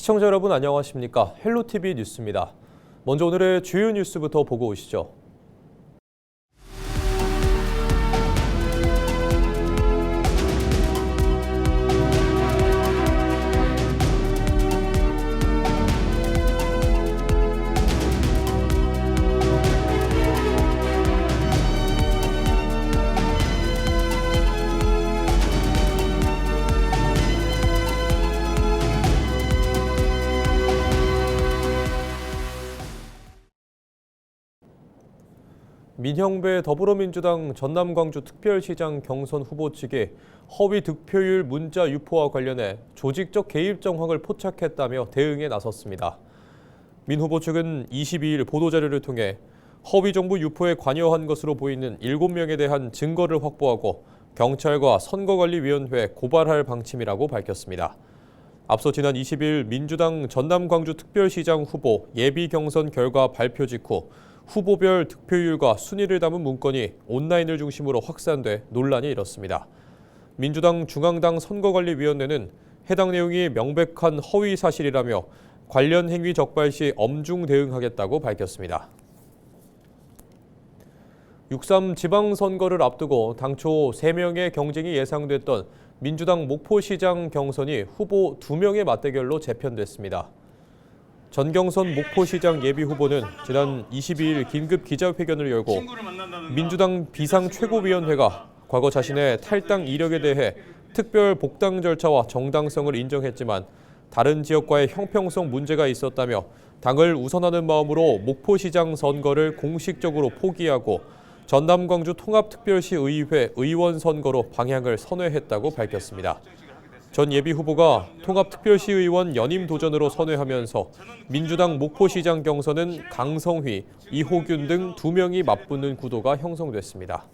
시청자 여러분 안녕하십니까? 헬로티비 뉴스입니다. 먼저 오늘의 주요 뉴스부터 보고 오시죠. 민형배 더불어민주당 전남 광주 특별시장 경선 후보 측이 허위 득표율 문자 유포와 관련해 조직적 개입 정황을 포착했다며 대응에 나섰습니다. 민 후보 측은 22일 보도자료를 통해 허위 정보 유포에 관여한 것으로 보이는 7명에 대한 증거를 확보하고 경찰과 선거관리위원회에 고발할 방침이라고 밝혔습니다. 앞서 지난 20일 민주당 전남 광주 특별시장 후보 예비 경선 결과 발표 직후 후보별 득표율과 순위를 담은 문건이 온라인을 중심으로 확산돼 논란이 일었습니다. 민주당 중앙당 선거관리위원회는 해당 내용이 명백한 허위 사실이라며 관련 행위 적발 시 엄중 대응하겠다고 밝혔습니다. 6.3 지방선거를 앞두고 당초 3명의 경쟁이 예상됐던 민주당 목포시장 경선이 후보 2명의 맞대결로 재편됐습니다. 전경선 목포시장 예비후보는 지난 22일 긴급 기자회견을 열고 민주당 비상최고위원회가 과거 자신의 탈당 이력에 대해 특별 복당 절차와 정당성을 인정했지만 다른 지역과의 형평성 문제가 있었다며 당을 우선하는 마음으로 목포시장 선거를 공식적으로 포기하고 전남 광주 통합특별시 의회 의원 선거로 방향을 선회했다고 밝혔습니다. 전 예비후보가 통합특별시 의원 연임 도전으로 선회하면서 민주당 목포시장 경선은 강성휘, 이호균 등 2명이 맞붙는 구도가 형성됐습니다.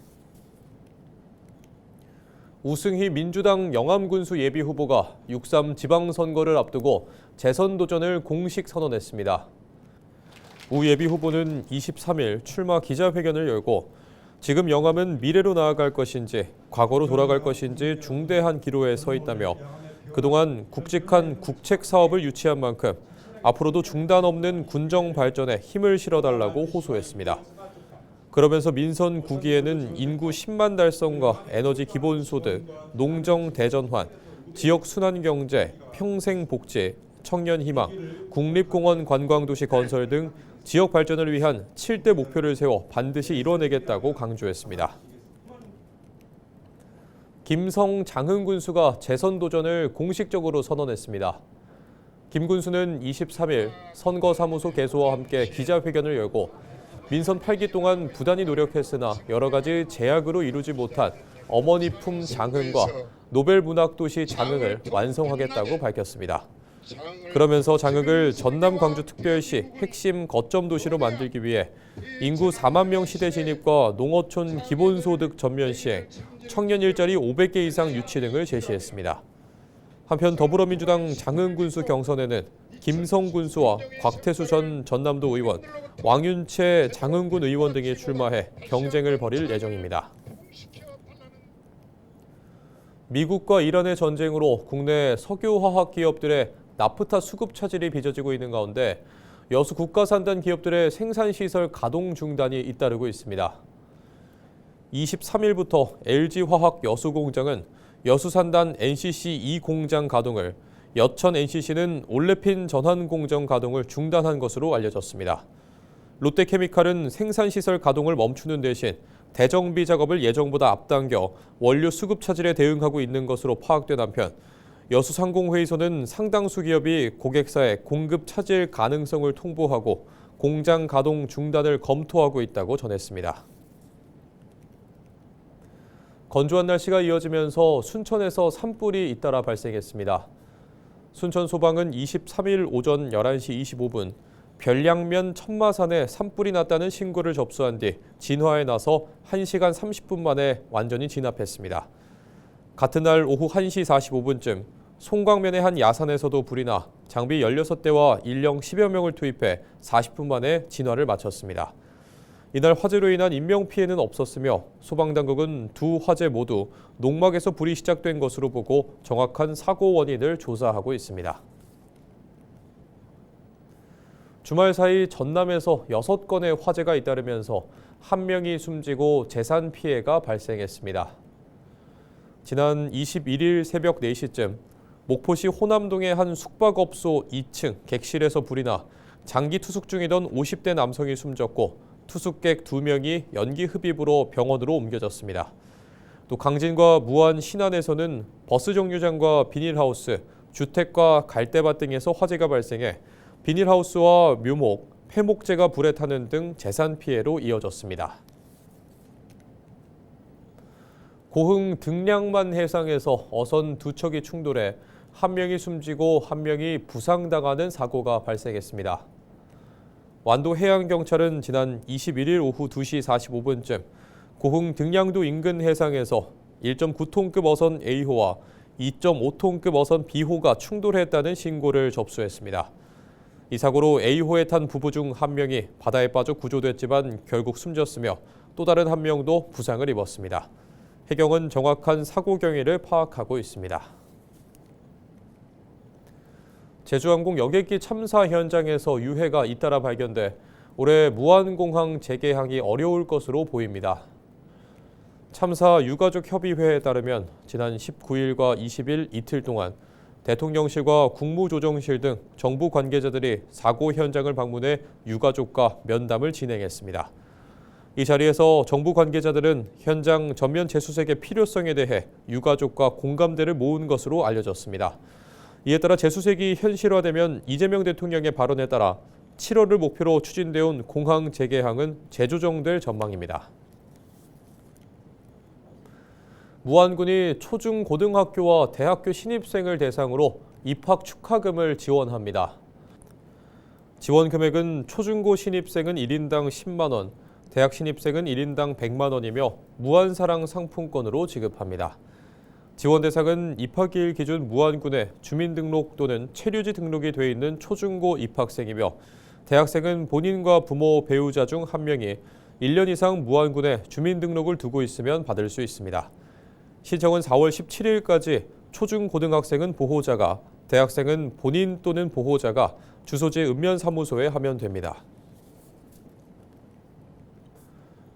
우승희 민주당 영암군수 예비후보가 6.3 지방선거를 앞두고 재선 도전을 공식 선언했습니다. 우 예비후보는 23일 출마 기자회견을 열고 지금 영암은 미래로 나아갈 것인지 과거로 돌아갈 것인지 중대한 기로에 서 있다며 그동안 굵직한 국책 사업을 유치한 만큼 앞으로도 중단 없는 군정 발전에 힘을 실어달라고 호소했습니다. 그러면서 민선 9기에는 인구 10만 달성과 에너지 기본소득, 농정 대전환, 지역 순환경제, 평생복지, 청년희망, 국립공원 관광도시 건설 등 지역 발전을 위한 7대 목표를 세워 반드시 이뤄내겠다고 강조했습니다. 김성 장흥 군수가 재선 도전을 공식적으로 선언했습니다. 김 군수는 23일 선거사무소 개소와 함께 기자회견을 열고 민선 8기 동안 부단히 노력했으나 여러 가지 제약으로 이루지 못한 어머니 품 장흥과 노벨 문학도시 장흥을 완성하겠다고 밝혔습니다. 그러면서 장흥을 전남 광주 특별시 핵심 거점 도시로 만들기 위해 인구 4만 명 시대 진입과 농어촌 기본소득 전면 시행, 청년 일자리 500개 이상 유치 등을 제시했습니다. 한편 더불어민주당 장흥 군수 경선에는 김성 군수와 곽태수 전 전남도 의원, 왕윤채 장흥군 의원 등이 출마해 경쟁을 벌일 예정입니다. 미국과 이란의 전쟁으로 국내 석유화학 기업들의 나프타 수급 차질이 빚어지고 있는 가운데 여수 국가산단 기업들의 생산시설 가동 중단이 잇따르고 있습니다. 23일부터 LG화학 여수공장은 여수산단 NCC 2공장 가동을, 여천 NCC는 올레핀 전환공정 가동을 중단한 것으로 알려졌습니다. 롯데케미칼은 생산시설 가동을 멈추는 대신 대정비 작업을 예정보다 앞당겨 원료 수급 차질에 대응하고 있는 것으로 파악된 한편 여수상공회의소는 상당수 기업이 고객사에 공급 차질 가능성을 통보하고 공장 가동 중단을 검토하고 있다고 전했습니다. 건조한 날씨가 이어지면서 순천에서 산불이 잇따라 발생했습니다. 순천 소방은 23일 오전 11시 25분 별량면 천마산에 산불이 났다는 신고를 접수한 뒤 진화에 나서 1시간 30분 만에 완전히 진압했습니다. 같은 날 오후 1시 45분쯤 송광면의 한 야산에서도 불이 나 장비 16대와 인력 10여 명을 투입해 40분 만에 진화를 마쳤습니다. 이날 화재로 인한 인명피해는 없었으며 소방당국은 두 화재 모두 농막에서 불이 시작된 것으로 보고 정확한 사고 원인을 조사하고 있습니다. 주말 사이 전남에서 6건의 화재가 잇따르면서 1명이 숨지고 재산 피해가 발생했습니다. 지난 21일 새벽 4시쯤 목포시 호남동의 한 숙박업소 2층 객실에서 불이 나 장기 투숙 중이던 50대 남성이 숨졌고 투숙객 2명이 연기 흡입으로 병원으로 옮겨졌습니다. 또 강진과 무안 신안에서는 버스 정류장과 비닐하우스, 주택과 갈대밭 등에서 화재가 발생해 비닐하우스와 묘목, 폐목재가 불에 타는 등 재산 피해로 이어졌습니다. 고흥 등량만 해상에서 어선 2척이 충돌해 1명이 숨지고 1명이 부상당하는 사고가 발생했습니다. 완도 해양경찰은 지난 21일 오후 2시 45분쯤 고흥 등량도 인근 해상에서 1.9톤급 어선 A호와 2.5톤급 어선 B호가 충돌했다는 신고를 접수했습니다. 이 사고로 A호에 탄 부부 중 1명이 바다에 빠져 구조됐지만 결국 숨졌으며 또 다른 1명도 부상을 입었습니다. 해경은 정확한 사고 경위를 파악하고 있습니다. 제주항공 여객기 참사 현장에서 유해가 잇따라 발견돼 올해 무안공항 재개항이 어려울 것으로 보입니다. 참사 유가족협의회에 따르면 지난 19일과 20일 이틀 동안 대통령실과 국무조정실 등 정부 관계자들이 사고 현장을 방문해 유가족과 면담을 진행했습니다. 이 자리에서 정부 관계자들은 현장 전면 재수색의 필요성에 대해 유가족과 공감대를 모은 것으로 알려졌습니다. 이에 따라 재수색이 현실화되면 이재명 대통령의 발언에 따라 7월을 목표로 추진되어 온 공항 재개항은 재조정될 전망입니다. 무안군이 초중고등학교와 대학교 신입생을 대상으로 입학 축하금을 지원합니다. 지원 금액은 초중고 신입생은 1인당 10만 원, 대학 신입생은 1인당 100만 원이며 무안사랑 상품권으로 지급합니다. 지원 대상은 입학일 기준 무안군에 주민등록 또는 체류지 등록이 돼 있는 초중고 입학생이며 대학생은 본인과 부모, 배우자 중 1명이 1년 이상 무안군에 주민등록을 두고 있으면 받을 수 있습니다. 신청은 4월 17일까지 초중고등학생은 보호자가, 대학생은 본인 또는 보호자가 주소지 읍면사무소에 하면 됩니다.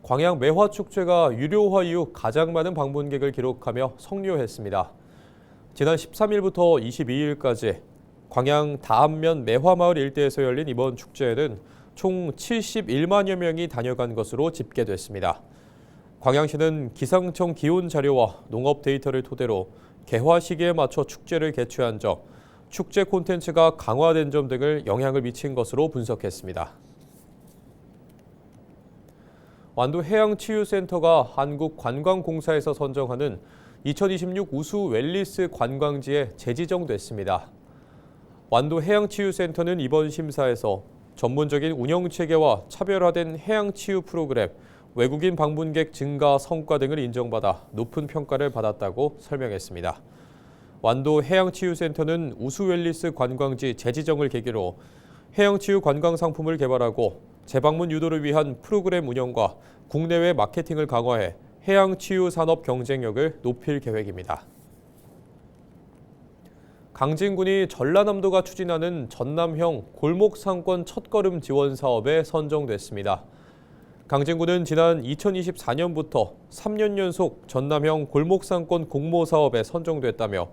광양 매화축제가 유료화 이후 가장 많은 방문객을 기록하며 성료했습니다. 지난 13일부터 22일까지 광양 다안면 매화마을 일대에서 열린 이번 축제에는 총 71만여 명이 다녀간 것으로 집계됐습니다. 광양시는 기상청 기온 자료와 농업 데이터를 토대로 개화 시기에 맞춰 축제를 개최한 점, 축제 콘텐츠가 강화된 점 등을 영향을 미친 것으로 분석했습니다. 완도 해양치유센터가 한국관광공사에서 선정하는 2026 우수 웰니스 관광지에 재지정됐습니다. 완도 해양치유센터는 이번 심사에서 전문적인 운영체계와 차별화된 해양치유 프로그램, 외국인 방문객 증가 성과 등을 인정받아 높은 평가를 받았다고 설명했습니다. 완도 해양치유센터는 우수 웰니스 관광지 재지정을 계기로 해양치유 관광 상품을 개발하고 재방문 유도를 위한 프로그램 운영과 국내외 마케팅을 강화해 해양치유 산업 경쟁력을 높일 계획입니다. 강진군이 전라남도가 추진하는 전남형 골목상권 첫걸음 지원 사업에 선정됐습니다. 강진군은 지난 2024년부터 3년 연속 전남형 골목상권 공모 사업에 선정됐다며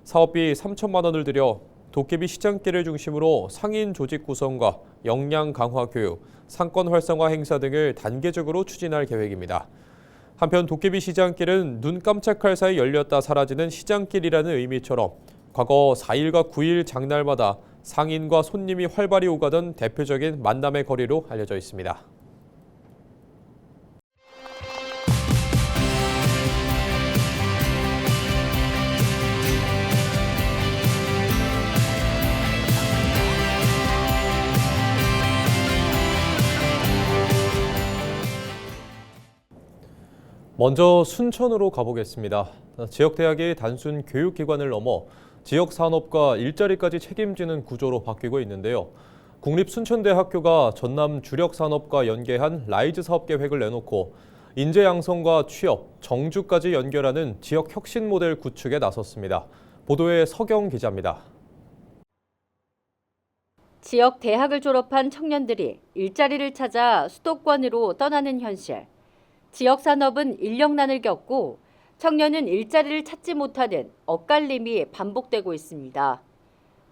사업비 3천만 원을 들여 도깨비 시장길을 중심으로 상인 조직 구성과 역량 강화 교육, 상권 활성화 행사 등을 단계적으로 추진할 계획입니다. 한편 도깨비 시장길은 눈 깜짝할 사이 열렸다 사라지는 시장길이라는 의미처럼 과거 4일과 9일 장날마다 상인과 손님이 활발히 오가던 대표적인 만남의 거리로 알려져 있습니다. 먼저 순천으로 가보겠습니다. 지역대학이 단순 교육기관을 넘어 지역산업과 일자리까지 책임지는 구조로 바뀌고 있는데요. 국립순천대학교가 전남 주력산업과 연계한 라이즈 사업 계획을 내놓고 인재 양성과 취업, 정주까지 연결하는 지역 혁신 모델 구축에 나섰습니다. 보도에 서경 기자입니다. 지역 대학을 졸업한 청년들이 일자리를 찾아 수도권으로 떠나는 현실. 지역 산업은 인력난을 겪고 청년은 일자리를 찾지 못하는 엇갈림이 반복되고 있습니다.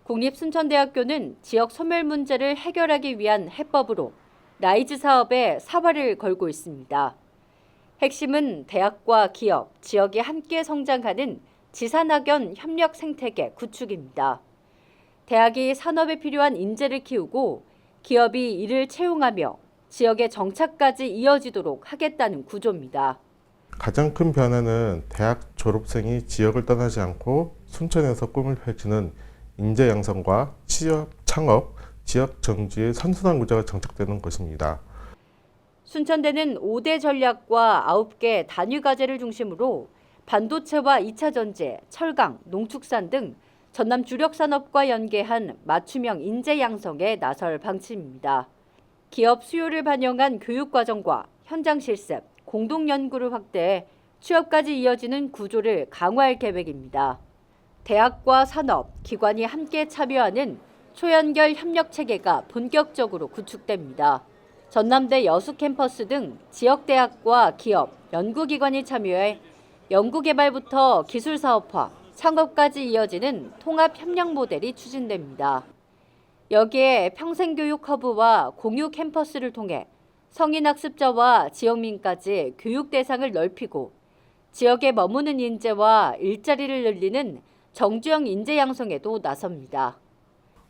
국립순천대학교는 지역 소멸 문제를 해결하기 위한 해법으로 라이즈 사업에 사활을 걸고 있습니다. 핵심은 대학과 기업, 지역이 함께 성장하는 지산학연 협력 생태계 구축입니다. 대학이 산업에 필요한 인재를 키우고 기업이 이를 채용하며 지역의 정착까지 이어지도록 하겠다는 구조입니다. 가장 큰 변화는 대학 졸업생이 지역을 떠나지 않고 순천에서 꿈을 펼치는 인재 양성과 취업, 창업, 지역 정지의 선순환 구조가 정착되는 것입니다. 순천대는 5대 전략과 9개 단위 과제를 중심으로 반도체와 2차 전지, 철강, 농축산 등 전남 주력 산업과 연계한 맞춤형 인재 양성에 나설 방침입니다. 기업 수요를 반영한 교육 과정과 현장 실습, 공동 연구를 확대해 취업까지 이어지는 구조를 강화할 계획입니다. 대학과 산업, 기관이 함께 참여하는 초연결 협력 체계가 본격적으로 구축됩니다. 전남대 여수 캠퍼스 등 지역 대학과 기업, 연구기관이 참여해 연구개발부터 기술사업화, 창업까지 이어지는 통합협력 모델이 추진됩니다. 여기에 평생교육 허브와 공유 캠퍼스를 통해 성인학습자와 지역민까지 교육 대상을 넓히고 지역에 머무는 인재와 일자리를 늘리는 정주영 인재 양성에도 나섭니다.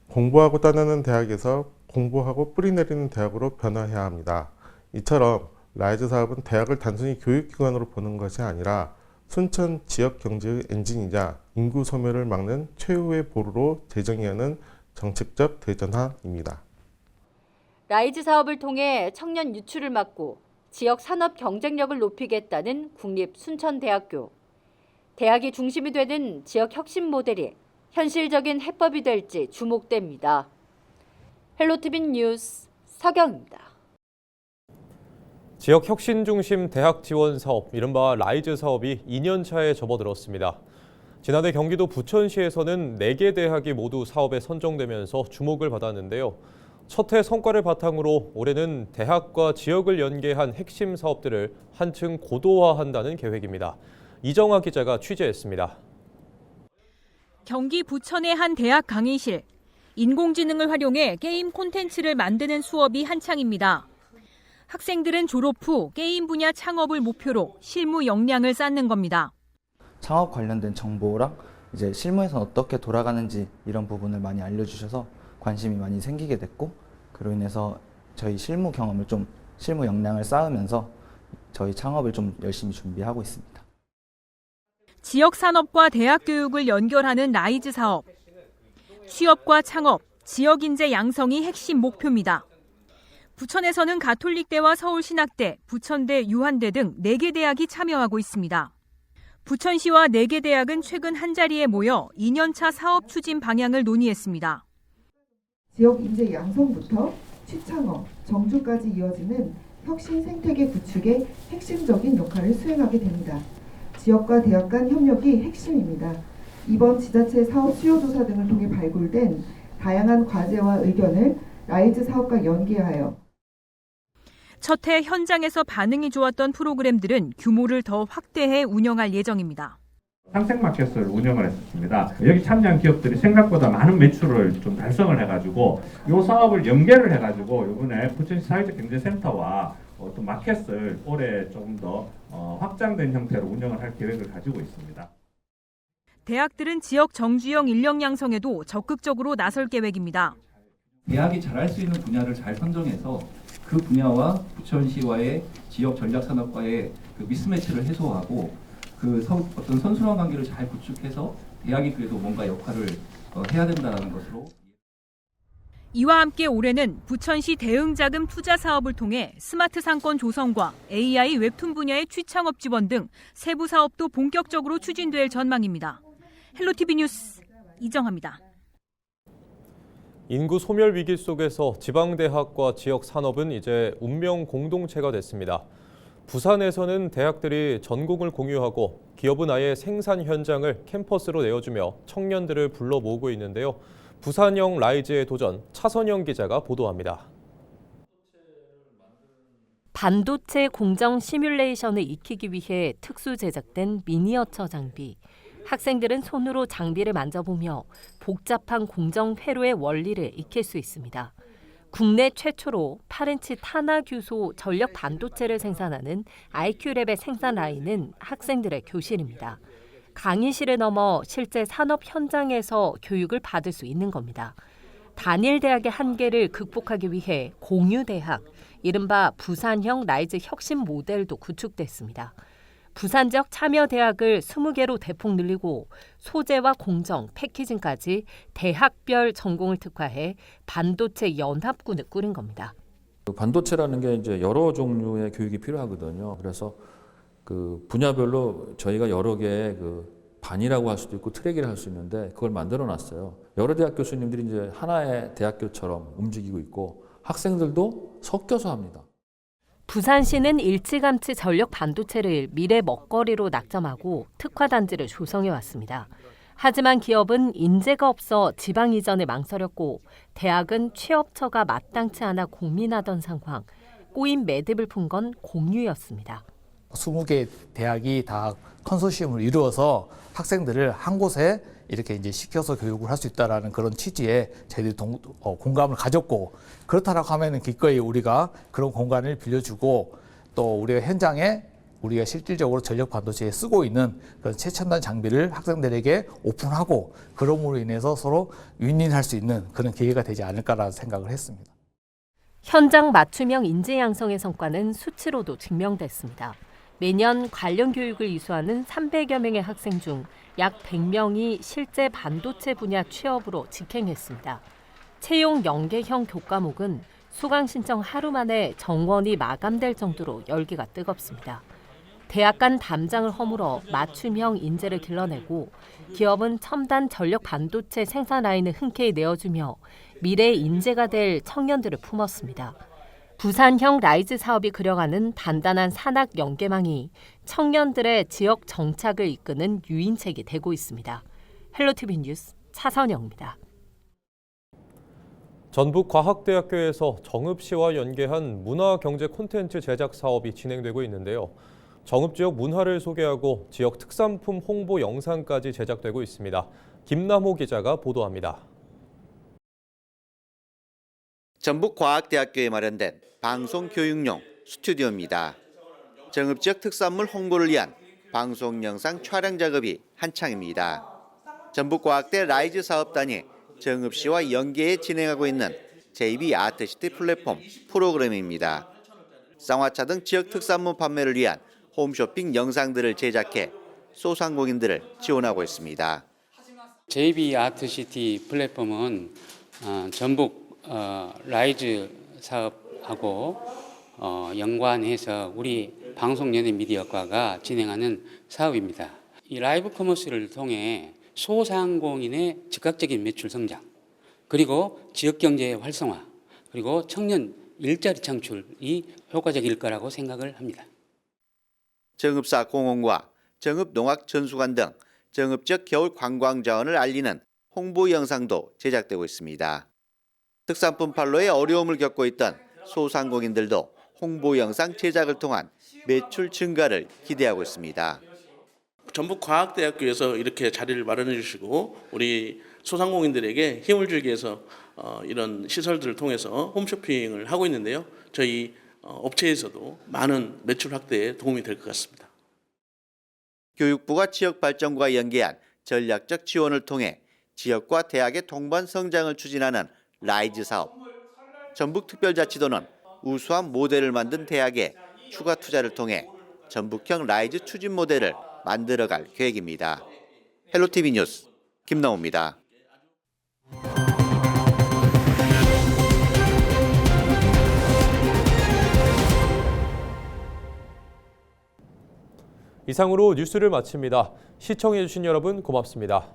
공부하고 떠나는 대학에서 공부하고 뿌리 내리는 대학으로 변화해야 합니다. 이처럼 라이즈 사업은 대학을 단순히 교육기관으로 보는 것이 아니라 순천 지역 경제의 엔진이자 인구 소멸을 막는 최후의 보루로 재정의하는 정책적 대전환입니다. 라이즈 사업을 통해 청년 유출을 막고 지역 산업 경쟁력을 높이겠다는 국립순천대학교. 대학이 중심이 되는 지역 혁신 모델이 현실적인 해법이 될지 주목됩니다. 헬로티비 뉴스 서경입니다. 지역 혁신 중심 대학 지원 사업, 이른바 라이즈 사업이 2년 차에 접어들었습니다. 지난해 경기도 부천시에서는 4개 대학이 모두 사업에 선정되면서 주목을 받았는데요. 첫 해 성과를 바탕으로 올해는 대학과 지역을 연계한 핵심 사업들을 한층 고도화한다는 계획입니다. 이정아 기자가 취재했습니다. 경기 부천의 한 대학 강의실. 인공지능을 활용해 게임 콘텐츠를 만드는 수업이 한창입니다. 학생들은 졸업 후 게임 분야 창업을 목표로 실무 역량을 쌓는 겁니다. 창업 관련된 정보랑 이제 실무에서는 어떻게 돌아가는지 이런 부분을 많이 알려주셔서 관심이 많이 생기게 됐고, 그로 인해서 저희 실무 경험을 실무 역량을 쌓으면서 저희 창업을 열심히 준비하고 있습니다. 지역 산업과 대학 교육을 연결하는 라이즈 사업. 취업과 창업, 지역 인재 양성이 핵심 목표입니다. 부천에서는 가톨릭대와 서울신학대, 부천대, 유한대 등 4개 대학이 참여하고 있습니다. 부천시와 4개 대학은 최근 한자리에 모여 2년차 사업 추진 방향을 논의했습니다. 지역 인재 양성부터 취창업, 정주까지 이어지는 혁신 생태계 구축에 핵심적인 역할을 수행하게 됩니다. 지역과 대학 간 협력이 핵심입니다. 이번 지자체 사업 수요조사 등을 통해 발굴된 다양한 과제와 의견을 라이즈 사업과 연계하여 첫 해 현장에서 반응이 좋았던 프로그램들은 규모를 더 확대해 운영할 예정입니다. 상생마켓을 운영을 했었습니다. 여기 참여한 기업들이 생각보다 많은 매출을 좀 달성을 해가지고 이 사업을 연계를 해가지고 이번에 부천시 사회적 경제센터와 또 마켓을 올해 조금 더 확장된 형태로 운영을 할 계획을 가지고 있습니다. 대학들은 지역 정주영 인력 양성에도 적극적으로 나설 계획입니다. 대학이 잘할 수 있는 분야를 잘 선정해서 그 분야와 부천시와의 지역 전략산업과의 그 미스매치를 해소하고 어떤 선순환 관계를 잘 구축해서 대학이 그래도 뭔가 역할을 해야 된다는 것으로. 이와 함께 올해는 부천시 대응자금 투자 사업을 통해 스마트 상권 조성과 AI 웹툰 분야의 취창업 지원 등 세부 사업도 본격적으로 추진될 전망입니다. 헬로티비 뉴스 이정아입니다. 인구 소멸 위기 속에서 지방대학과 지역 산업은 이제 운명 공동체가 됐습니다. 부산에서는 대학들이 전공을 공유하고 기업은 아예 생산 현장을 캠퍼스로 내어주며 청년들을 불러 모으고 있는데요. 부산형 라이즈의 도전 차선영 기자가 보도합니다. 반도체 공정 시뮬레이션을 익히기 위해 특수 제작된 미니어처 장비. 학생들은 손으로 장비를 만져보며 복잡한 공정 회로의 원리를 익힐 수 있습니다. 국내 최초로 8인치 탄화규소 전력 반도체를 생산하는 IQ랩의 생산 라인은 학생들의 교실입니다. 강의실을 넘어 실제 산업 현장에서 교육을 받을 수 있는 겁니다. 단일 대학의 한계를 극복하기 위해 공유대학, 이른바 부산형 라이즈 혁신 모델도 구축됐습니다. 부산 지역 참여 대학을 20개로 대폭 늘리고 소재와 공정, 패키징까지 대학별 전공을 특화해 반도체 연합군을 꾸린 겁니다. 반도체라는 게 이제 여러 종류의 교육이 필요하거든요. 그래서 그 분야별로 저희가 여러 개의 반이라고 할 수도 있고 트랙이라 할 수 있는데 그걸 만들어 놨어요. 여러 대학 교수님들이 이제 하나의 대학교처럼 움직이고 있고 학생들도 섞여서 합니다. 부산시는 일찌감치 전력 반도체를 미래 먹거리로 낙점하고 특화 단지를 조성해 왔습니다. 하지만 기업은 인재가 없어 지방 이전을 망설였고 대학은 취업처가 마땅치 않아 고민하던 상황. 꼬인 매듭을 푼 건 공유였습니다. 20개 대학이 다 컨소시엄을 이루어서 학생들을 한 곳에 이렇게 이제 시켜서 교육을 할 수 있다라는 그런 취지에 저희들이 공감을 가졌고, 그렇다라고 하면은 기꺼이 우리가 그런 공간을 빌려주고 또 우리가 현장에 우리가 실질적으로 전력 반도체에 쓰고 있는 그런 최첨단 장비를 학생들에게 오픈하고 그럼으로 인해서 서로 윈윈할 수 있는 그런 기회가 되지 않을까라는 생각을 했습니다. 현장 맞춤형 인재 양성의 성과는 수치로도 증명됐습니다. 매년 관련 교육을 이수하는 300여 명의 학생 중 약 100명이 실제 반도체 분야 취업으로 직행했습니다. 채용 연계형 교과목은 수강 신청 하루 만에 정원이 마감될 정도로 열기가 뜨겁습니다. 대학 간 담장을 허물어 맞춤형 인재를 길러내고 기업은 첨단 전력 반도체 생산 라인을 흔쾌히 내어주며 미래의 인재가 될 청년들을 품었습니다. 부산형 라이즈 사업이 그려가는 단단한 산학 연계망이 청년들의 지역 정착을 이끄는 유인책이 되고 있습니다. 헬로티비 뉴스 차선영입니다. 전북과학대학교에서 정읍시와 연계한 문화경제 콘텐츠 제작 사업이 진행되고 있는데요. 정읍 지역 문화를 소개하고 지역 특산품 홍보 영상까지 제작되고 있습니다. 김남호 기자가 보도합니다. 전북과학대학교에 마련된 방송교육용 스튜디오입니다. 정읍 지역 특산물 홍보를 위한 방송 영상 촬영 작업이 한창입니다. 전북과학대 라이즈 사업단이 정읍시와 연계해 진행하고 있는 JB 아트시티 플랫폼 프로그램입니다. 쌍화차 등 지역 특산물 판매를 위한 홈쇼핑 영상들을 제작해 소상공인들을 지원하고 있습니다. JB 아트시티 플랫폼은 전북 라이즈 사업하고 연관해서 우리 방송연예미디어과가 진행하는 사업입니다. 이 라이브 커머스를 통해 소상공인의 즉각적인 매출 성장, 그리고 지역경제의 활성화, 그리고 청년 일자리 창출이 효과적일 거라고 생각을 합니다. 정읍사 공원과 정읍농악전수관 등 정읍 지역 겨울 관광 자원을 알리는 홍보 영상도 제작되고 있습니다. 특산품 판로에 어려움을 겪고 있던 소상공인들도 홍보 영상 제작을 통한 매출 증가를 기대하고 있습니다. 전북과학대학교에서 이렇게 자리를 마련해 주시고 우리 소상공인들에게 힘을 주기 위해서 이런 시설들을 통해서 홈쇼핑을 하고 있는데요. 저희 업체에서도 많은 매출 확대에 도움이 될 것 같습니다. 교육부가 지역 발전과 연계한 전략적 지원을 통해 지역과 대학의 동반 성장을 추진하는 라이즈 사업. 전북특별자치도는 우수한 모델을 만든 대학에 추가 투자를 통해 전북형 라이즈 추진 모델을 만들어갈 계획입니다. 헬로티비 뉴스 김나호입니다. 이상으로 뉴스를 마칩니다. 시청해주신 여러분 고맙습니다.